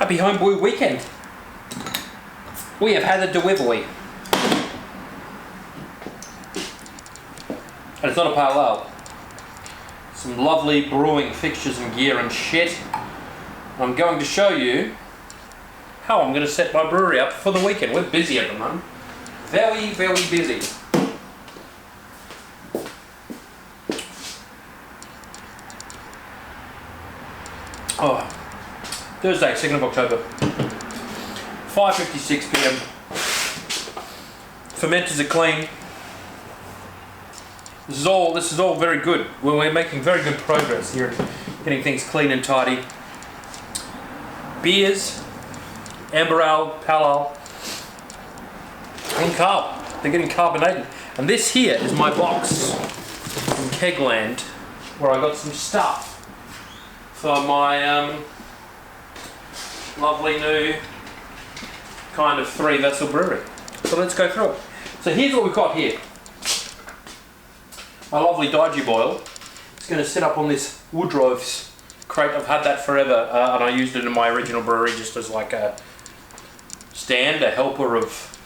Happy Homebrew Weekend. We have had a delivery. And it's not a pale ale. Some lovely brewing fixtures and gear and shit. I'm going to show you how I'm going to set my brewery up for the weekend. We're busy at the moment. Very, very busy. Oh, Thursday, 2nd of October. 5:56 PM. Fermenters are clean. This is all very good. We're making very good progress here, getting things clean and tidy. Beers, amber ale, pale ale, and carb. They're getting carbonated. And this here is my box from Kegland, where I got some stuff for my lovely new kind of 3-vessel brewery. So let's go through it. So here's what we've got here. My lovely Daiji boil. It's going to sit up on this Woodrove's crate. I've had that forever, and I used it in my original brewery just as like a stand, a helper of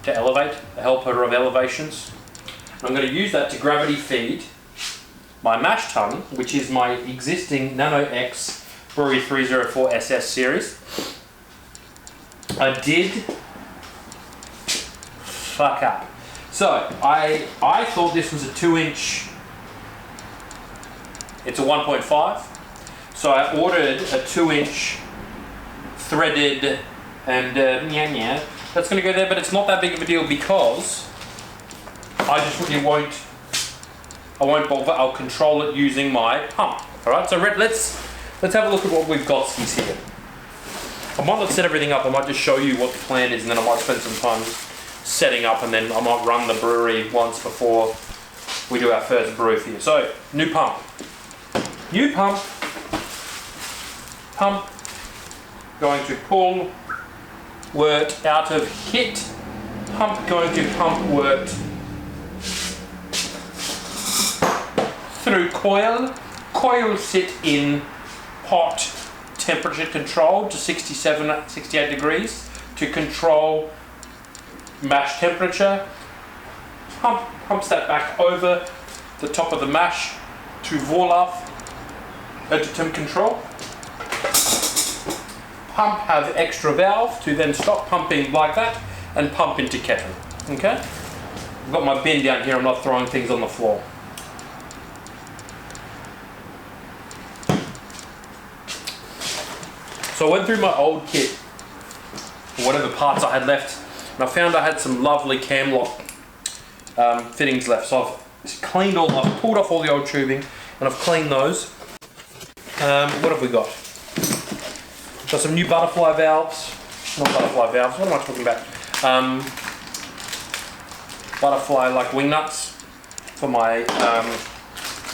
elevations. And I'm going to use that to gravity feed my mash tun, which is my existing Nano X Brewery 304 SS series. I did fuck up. So I thought this was a 2-inch. It's a 1.5. So I ordered a 2-inch threaded and that's going to go there, but it's not that big of a deal because I just really won't bother. I'll control it using my pump. All right. So let's have a look at what we've got here. I might not set everything up. I might just show you what the plan is, and then I might spend some time setting up, and then I might run the brewery once before we do our first brew for you. So new pump. Going to pull wort out of hit. Pump going to pump wort through coil. Coil sit in pot temperature controlled to 67, 68 degrees to control mash temperature. Pumps that back over the top of the mash to Vorlauf to temp control. Pump have extra valve to then stop pumping like that and pump into kettle. Okay? I've got my bin down here, I'm not throwing things on the floor. So I went through my old kit, or whatever parts I had left, and I found I had some lovely cam lock fittings left. So I've cleaned I've pulled off all the old tubing, and I've cleaned those. What have we got? Got some new butterfly valves. Not butterfly valves, what am I talking about? Butterfly like wing nuts for my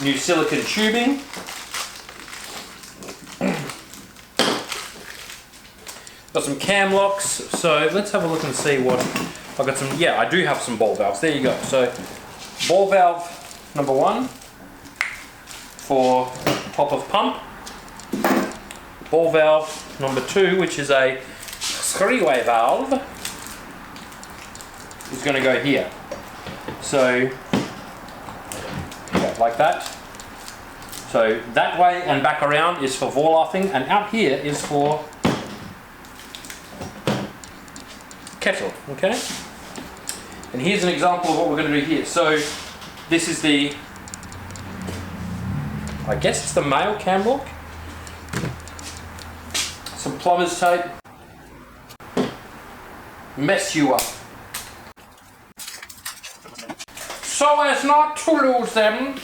new silicone tubing. Got some cam locks, so let's have a look and see what I've got. I do have some ball valves. There you go. So ball valve number 1 for top of pump. Ball valve number 2, which is a 3-way valve, is going to go here. So like that. So that way and back around is for Vorlaufing, and out here is for kettle. Okay. And here's an example of what we're going to do here. So this is I guess it's the male cam lock. Some plumber's tape. Mess you up. So as not to lose them.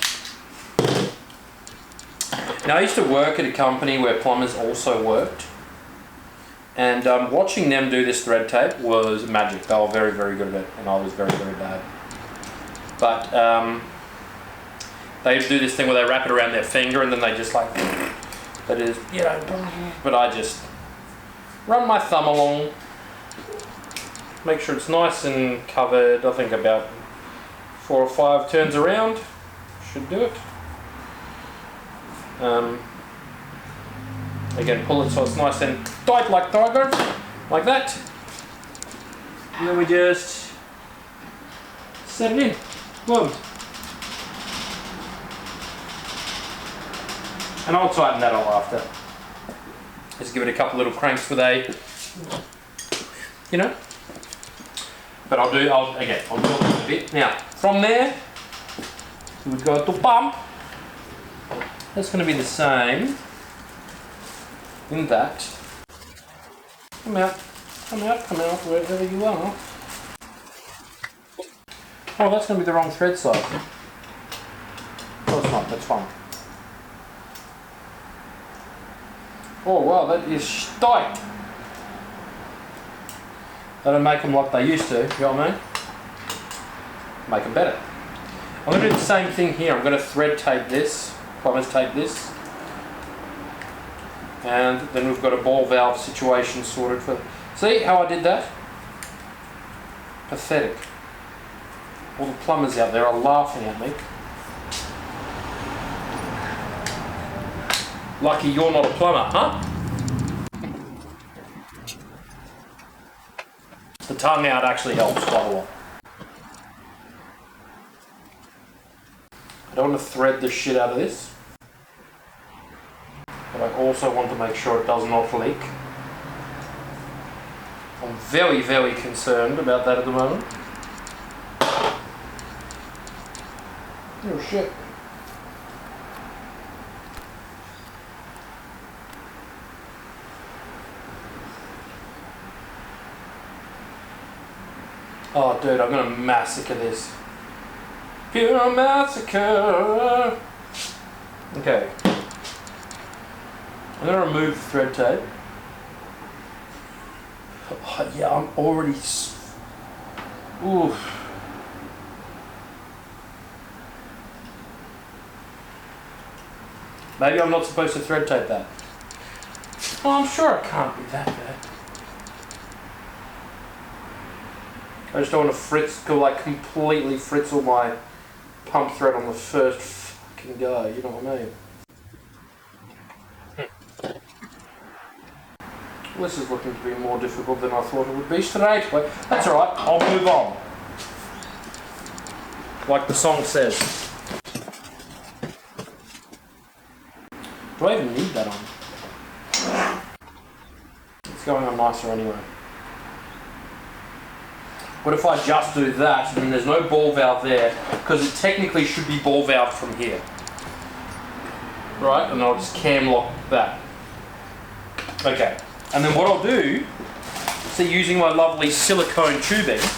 Now I used to work at a company where plumbers also worked. And watching them do this thread tape was magic. They were very, very good at it, and I was very, very bad. But they do this thing where they wrap it around their finger, and then they just like, but I just run my thumb along, make sure it's nice and covered. I think about 4 or 5 turns around should do it. Again, pull it so it's nice and tight like tiger, like that. And then we just set it in. Boom. And I'll tighten that all after. Just give it a couple little cranks with a, you know. But I'll do it a bit. Now, from there, we go to pump. That's going to be the same in that. Come out, wherever you are. Oh, that's going to be the wrong thread size. No, it's not, that's fine. Oh wow, that is tight. They don't make them like they used to, you know what I mean? Make them better. I'm going to do the same thing here. I'm going to thread tape this, plumber's tape this. And then we've got a ball valve situation sorted for... See how I did that? Pathetic. All the plumbers out there are laughing at me. Lucky you're not a plumber, huh? The tongue out actually helps quite a lot. I don't want to thread the shit out of this, but I also want to make sure it does not leak. I'm very, very concerned about that at the moment. Oh shit. Oh dude, I'm gonna massacre this. Pure massacre! Okay. I'm gonna remove the thread tape. Oh, yeah, I'm already... Oof. Maybe I'm not supposed to thread tape that. Oh, I'm sure it can't be that bad. I just don't want to completely fritzel my pump thread on the first fucking go, you know what I mean? This is looking to be more difficult than I thought it would be straight away. That's alright, I'll move on. Like the song says. Do I even need that on? It's going on nicer anyway. What if I just do that and there's no ball valve there, because it technically should be ball valve from here. Right, and I'll just cam lock that. Okay, and then what I'll do, see, using my lovely silicone tubing, it's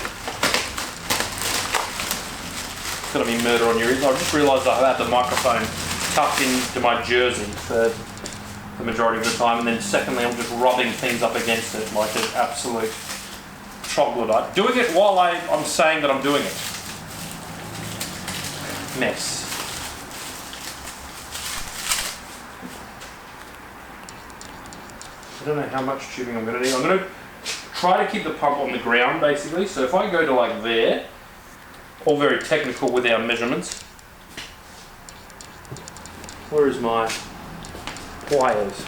gonna be murder on your ears. I just realised I had the microphone tucked into my jersey for the majority of the time, and then secondly I'm just rubbing things up against it like an absolute troglodyte. Doing it while I'm saying that I'm doing it. Mess. I don't know how much tubing I'm going to need. I'm going to try to keep the pump on the ground basically, so if I go to like there, all very technical with our measurements. Where is my pliers?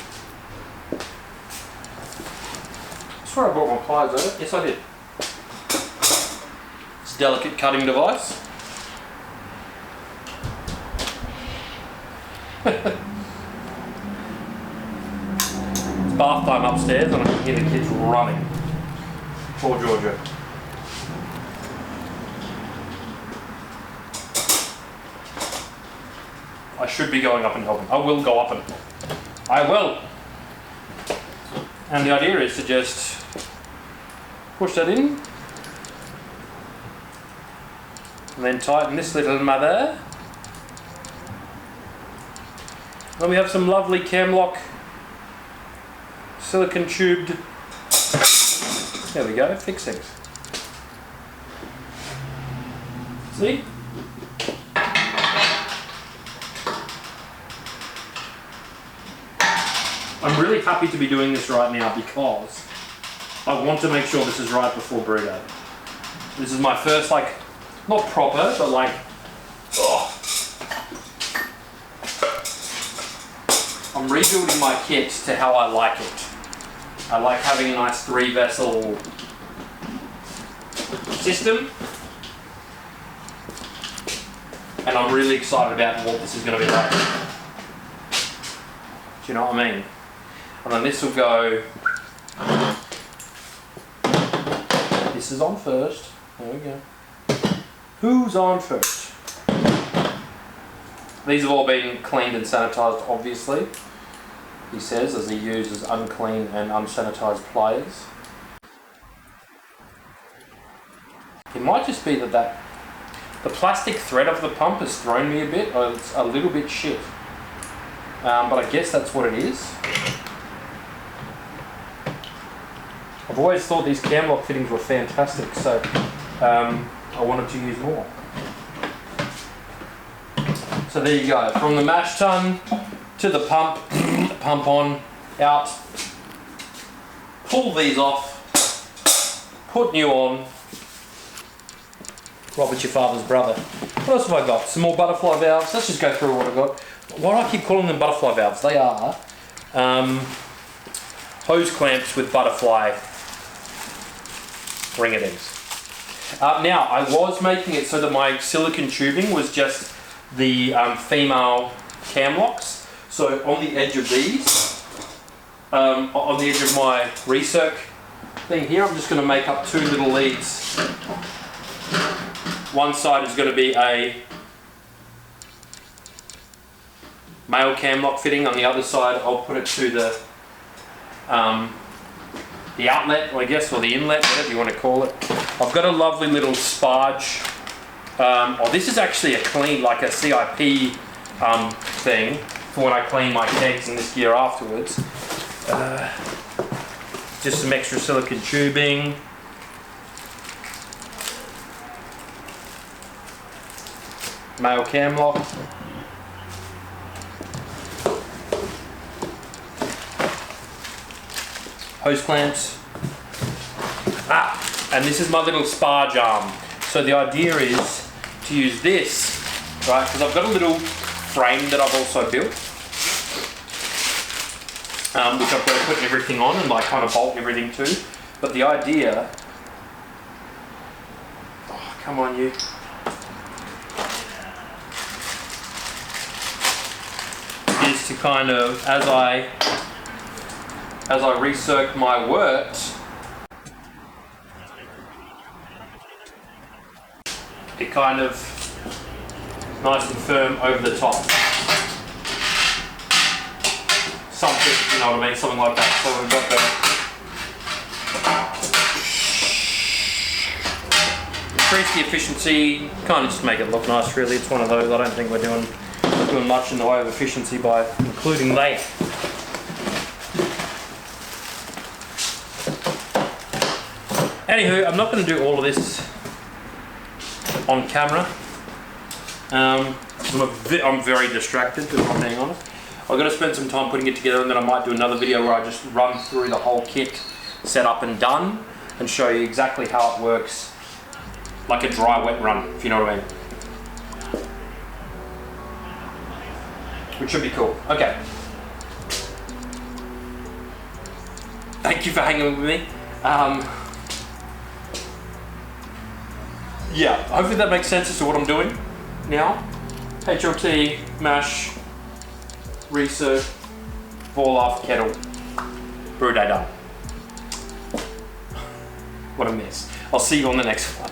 I swear I brought my pliers over. Yes I did. It's a delicate cutting device. It's bath time upstairs and I can hear the kids running. Poor Georgia. I should be going up and helping. I will go up and I will. And the idea is to just push that in and then tighten this little mother. Then we have some lovely Camlock silicone tubed, there we go, fixings. See? I'm really happy to be doing this right now because I want to make sure this is right before brew day. This is my first, like, not proper, but like, oh. I'm I'm rebuilding my kit to how I like it. I like having a nice 3-vessel system. And I'm really excited about what this is going to be like. Do you know what I mean? And then this will go... This is on first. There we go. Who's on first? These have all been cleaned and sanitised, obviously, he says, as he uses unclean and unsanitised pliers. It might just be that the plastic thread of the pump has thrown me a bit. It's a little bit shit. But I guess that's what it is. I've always thought these cam lock fittings were fantastic, so I wanted to use more. So there you go, from the mash tun to the pump on, out, pull these off, put new on. Robert, your father's brother. What else have I got? Some more butterfly valves. Let's just go through what I've got. Why do I keep calling them butterfly valves? They are hose clamps with butterfly ring-a-dings. Now, I was making it so that my silicone tubing was just the female cam locks. So on the edge of these, on the edge of my recirc thing here, I'm just going to make up 2 little leads. One side is going to be a male cam lock fitting. On the other side, I'll put it to the outlet, I guess, or the inlet, whatever you want to call it. I've got a lovely little sparge. This is actually a clean, like a CIP thing for when I clean my kegs and this gear afterwards. Just some extra silicone tubing. Male cam lock. Hose clamps. And this is my little sparge arm. So the idea is to use this, right, because I've got a little frame that I've also built, which I've got to put everything on and like kind of bolt everything to. But the idea, oh, come on you. Is to kind of, as I recirc my works, it kind of nice and firm over the top. Something, you know what I mean, something like that. So we've got the increase the efficiency, kind of just make it look nice really. It's one of those, I don't think we're doing much in the way of efficiency by including that. Anywho, I'm not going to do all of this on camera. I'm very distracted, if I'm being honest. I've got to spend some time putting it together, and then I might do another video where I just run through the whole kit, set up and done, and show you exactly how it works, like a dry wet run, if you know what I mean. Which should be cool. Okay. Thank you for hanging with me. Yeah, hopefully that makes sense as to what I'm doing now. HLT, mash, recirc, ball off, kettle, brew day done. What a mess. I'll see you on the next one.